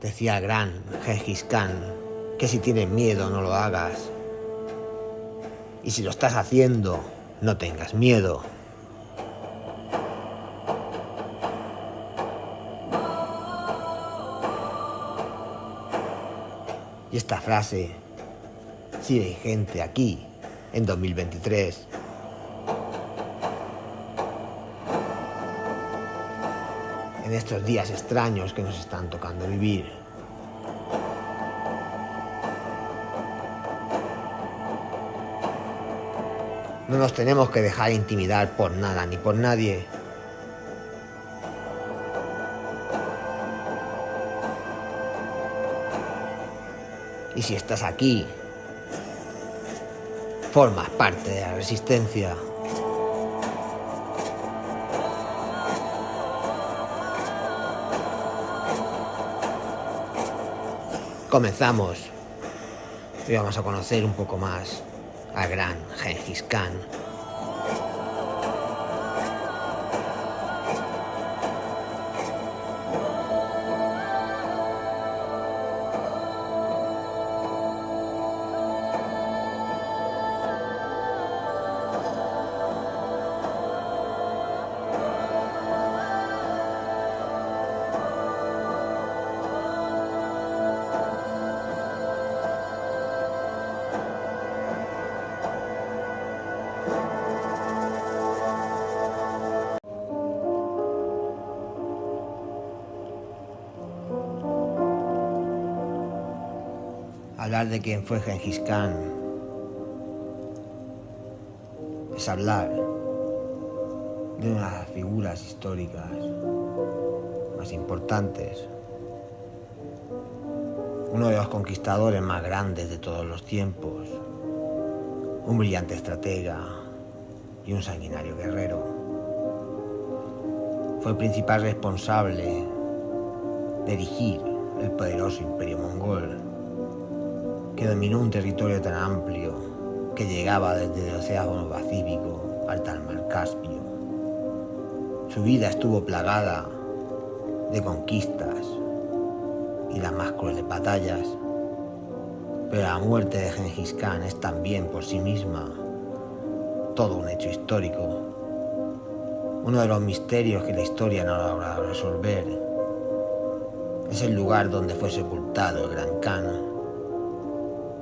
Decía el gran Gengis Khan que si tienes miedo no lo hagas. Y si lo estás haciendo, no tengas miedo. Y esta frase sigue vigente aquí, en 2023. En estos días extraños que nos están tocando vivir. No nos tenemos que dejar intimidar por nada ni por nadie. Y si estás aquí, formas parte de la resistencia. Comenzamos. Hoy vamos a conocer un poco más al gran Gengis Khan. Hablar de quién fue Gengis Khan es hablar de una de las figuras históricas más importantes, uno de los conquistadores más grandes de todos los tiempos, un brillante estratega y un sanguinario guerrero. Fue el principal responsable de dirigir el poderoso imperio mongol, que dominó un territorio tan amplio que llegaba desde el Océano Pacífico hasta el Mar Caspio. Su vida estuvo plagada de conquistas y las más crueles batallas, pero la muerte de Gengis Khan es también por sí misma todo un hecho histórico, uno de los misterios que la historia no ha logrado resolver. Es el lugar donde fue sepultado el gran Khan.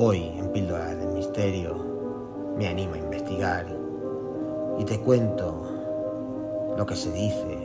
Hoy, en Píldoras del Misterio, me animo a investigar y te cuento lo que se dice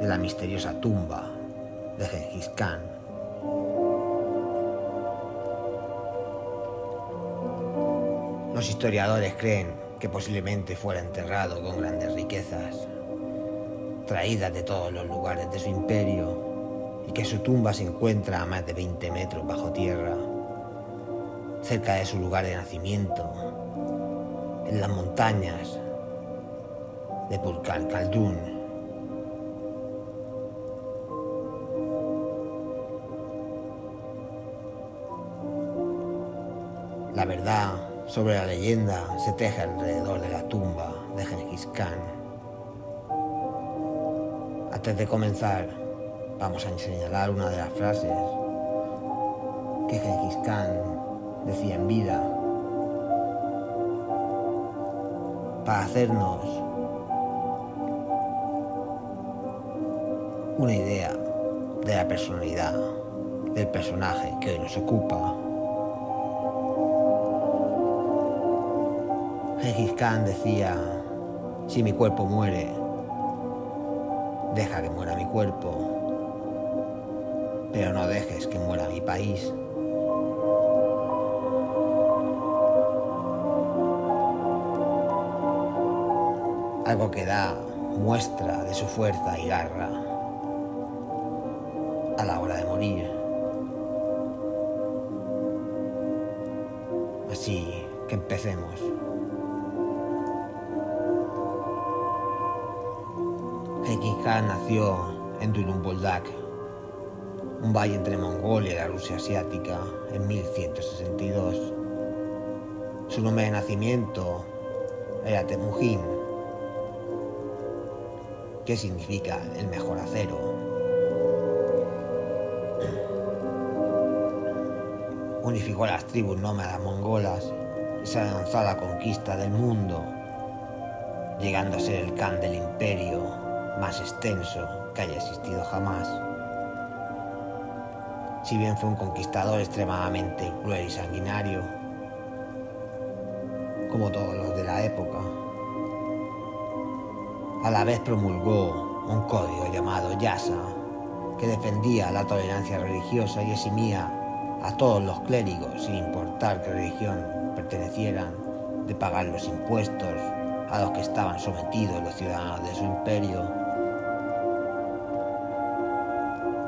de la misteriosa tumba de Gengis Khan. Los historiadores creen que posiblemente fuera enterrado con grandes riquezas, traídas de todos los lugares de su imperio, y que su tumba se encuentra a más de 20 metros bajo tierra, cerca de su lugar de nacimiento, en las montañas de Purkal Khaldun. La verdad sobre la leyenda se teje alrededor de la tumba de Gengis Khan. Antes de comenzar, vamos a señalar una de las frases que Gengis Khan decía en vida, para hacernos una idea de la personalidad del personaje que hoy nos ocupa. Gengis Khan decía: si mi cuerpo muere, deja que muera mi cuerpo, pero no dejes que muera mi país. Algo que da muestra de su fuerza y garra a la hora de morir. Así que empecemos. Gengis Khan nació en Dulumboldak, un valle entre Mongolia y la Rusia asiática, en 1162. Su nombre de nacimiento era Temujin, que significa el mejor acero. unificó a las tribus nómadas mongolas y se lanzó a la conquista del mundo, llegando a ser el Khan del imperio más extenso que haya existido jamás. Si bien fue un conquistador extremadamente cruel y sanguinario, como todos los de la época, a la vez promulgó un código llamado Yasa, que defendía la tolerancia religiosa y eximía a todos los clérigos, sin importar qué religión pertenecieran, de pagar los impuestos a los que estaban sometidos los ciudadanos de su imperio.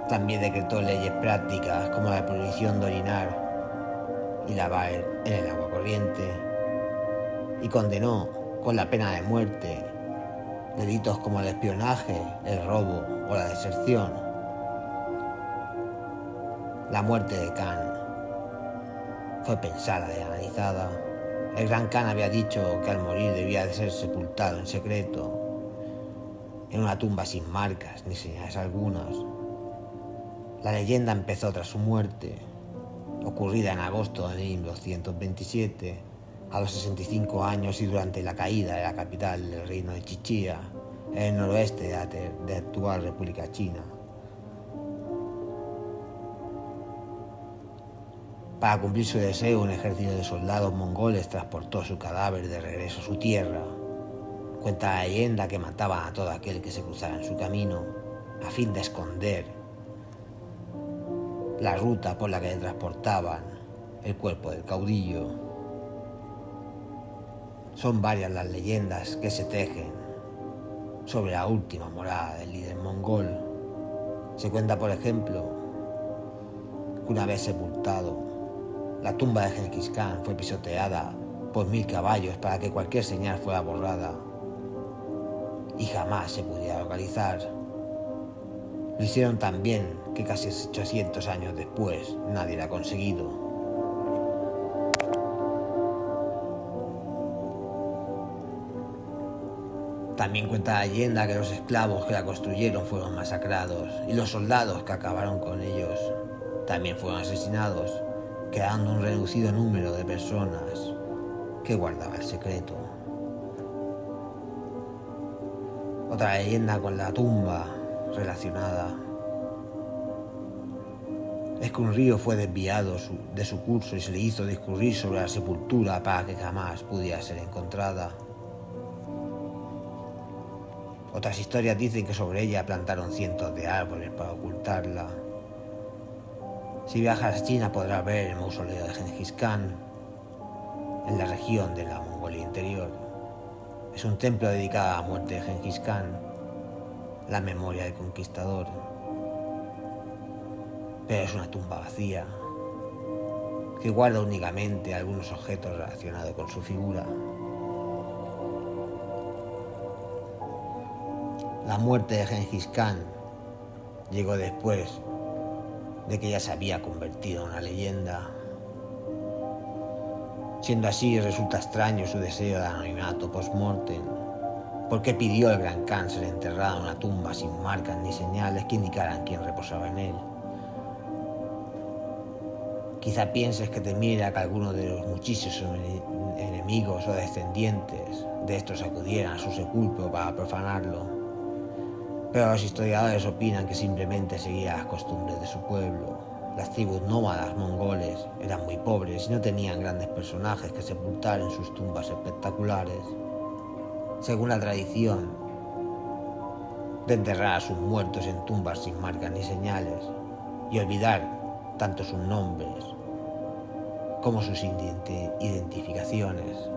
También decretó leyes prácticas como la prohibición de orinar y lavar en el agua corriente, y condenó con la pena de muerte delitos como el espionaje, el robo o la deserción. La muerte de Khan fue pensada y analizada. El gran Khan había dicho que al morir debía de ser sepultado en secreto, en una tumba sin marcas ni señales algunas. La leyenda empezó tras su muerte, ocurrida en agosto de 1227, a los 65 años y durante la caída de la capital del reino de Chichia, en el noroeste de la actual República China. Para cumplir su deseo, un ejército de soldados mongoles transportó su cadáver de regreso a su tierra. Cuenta la leyenda que mataban a todo aquel que se cruzara en su camino, a fin de esconder la ruta por la que le transportaban el cuerpo del caudillo. Son varias las leyendas que se tejen sobre la última morada del líder mongol. Se cuenta, por ejemplo, que una vez sepultado, la tumba de Genghis Khan fue pisoteada por 1000 caballos para que cualquier señal fuera borrada y jamás se pudiera localizar. Lo hicieron tan bien que casi 800 años después nadie la ha conseguido. También cuenta la leyenda que los esclavos que la construyeron fueron masacrados y los soldados que acabaron con ellos también fueron asesinados, quedando un reducido número de personas que guardaba el secreto. Otra leyenda con la tumba relacionada es que un río fue desviado de su curso y se le hizo discurrir sobre la sepultura para que jamás pudiera ser encontrada. Otras historias dicen que sobre ella plantaron cientos de árboles para ocultarla. Si viajas a China podrás ver el mausoleo de Genghis Khan en la región de la Mongolia Interior. Es un templo dedicado a la muerte de Genghis Khan, la memoria del conquistador. Pero es una tumba vacía, que guarda únicamente algunos objetos relacionados con su figura. La muerte de Genghis Khan llegó después de que ya se había convertido en una leyenda. Siendo así, resulta extraño su deseo de anonimato post-mortem. ¿Por qué pidió el gran Khan ser enterrado en una tumba sin marcas ni señales que indicaran quién reposaba en él? Quizá pienses que temiera que alguno de los muchísimos enemigos o descendientes de estos acudieran a su sepulcro para profanarlo. Pero los historiadores opinan que simplemente seguía las costumbres de su pueblo. Las tribus nómadas mongoles eran muy pobres y no tenían grandes personajes que sepultar en sus tumbas espectaculares. Según la tradición de enterrar a sus muertos en tumbas sin marcas ni señales y olvidar tanto sus nombres como sus identificaciones.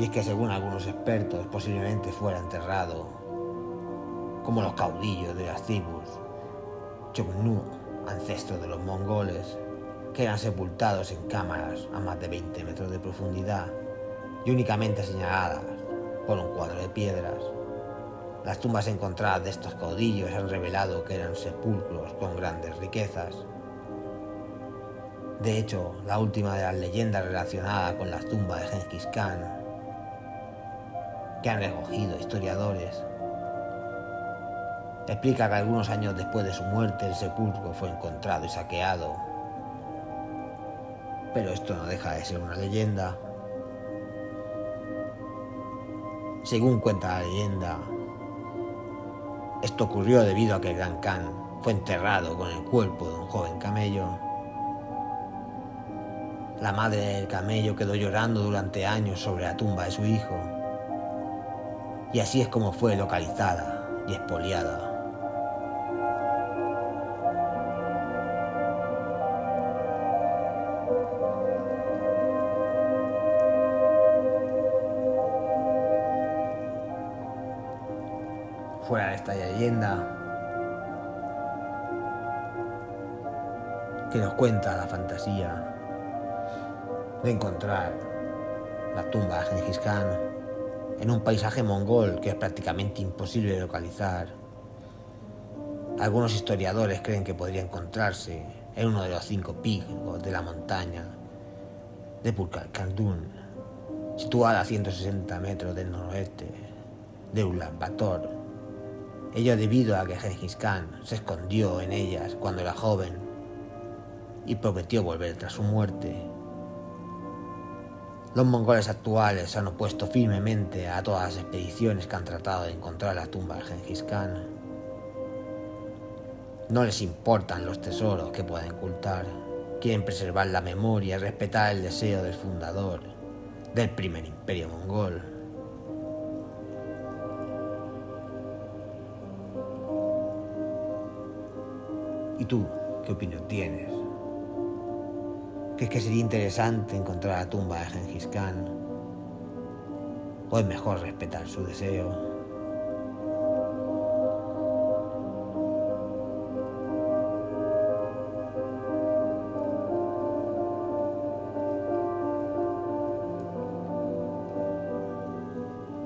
Y es que según algunos expertos posiblemente fuera enterrado como los caudillos de las tribus Chognu, ancestros de los mongoles, que eran sepultados en cámaras a más de 20 metros de profundidad y únicamente señaladas por un cuadro de piedras. Las tumbas encontradas de estos caudillos han revelado que eran sepulcros con grandes riquezas. De hecho, la última de las leyendas relacionadas con las tumbas de Genghis Khan que han recogido historiadores Explica que algunos años después de su muerte el sepulcro fue encontrado y saqueado. Pero esto no deja de ser una leyenda. Según cuenta la leyenda, esto ocurrió debido a que el Gran Khan fue enterrado con el cuerpo de un joven camello. La madre del camello quedó llorando durante años sobre la tumba de su hijo. Y así es como fue localizada y expoliada. Fuera de esta leyenda que nos cuenta la fantasía de encontrar la tumba de Gengis Khan en un paisaje mongol que es prácticamente imposible de localizar. Algunos historiadores creen que podría encontrarse en uno de los 5 picos de la montaña de Purkar-Khaldun, situada a 160 metros del noroeste de Ulan Bator. Ello debido a que Gengis Khan se escondió en ellas cuando era joven y prometió volver tras su muerte. Los mongoles actuales se han opuesto firmemente a todas las expediciones que han tratado de encontrar la tumba de Gengis Khan. No les importan los tesoros que pueden ocultar, quieren preservar la memoria y respetar el deseo del fundador del primer imperio mongol. ¿Y tú, qué opinión tienes? ¿Crees que sería interesante encontrar la tumba de Gengis Khan? ¿O es mejor respetar su deseo?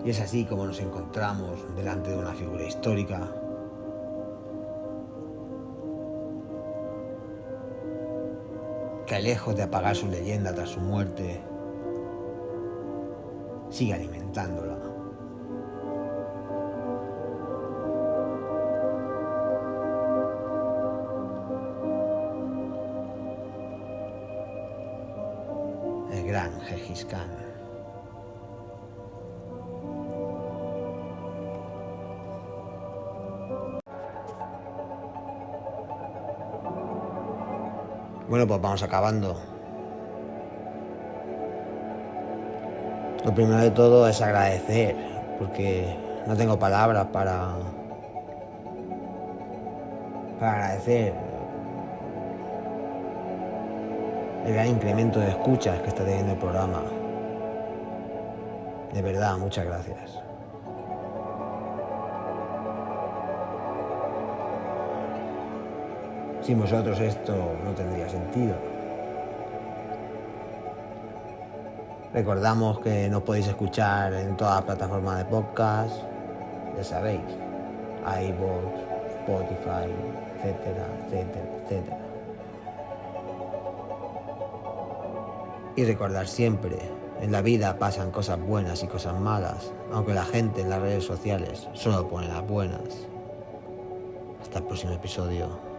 Y es así como nos encontramos delante de una figura histórica que, lejos de apagar su leyenda tras su muerte, sigue alimentándola. El gran Gengis Khan. Bueno, pues vamos acabando. Lo primero de todo es agradecer, porque no tengo palabras para agradecer el gran incremento de escuchas que está teniendo el programa. De verdad, muchas gracias. Sin vosotros esto no tendría sentido. Recordamos que nos podéis escuchar en todas las plataformas de podcast, ya sabéis, iVoox, Spotify, etcétera, etcétera, etcétera. Y recordar siempre, en la vida pasan cosas buenas y cosas malas, aunque la gente en las redes sociales solo pone las buenas. Hasta el próximo episodio.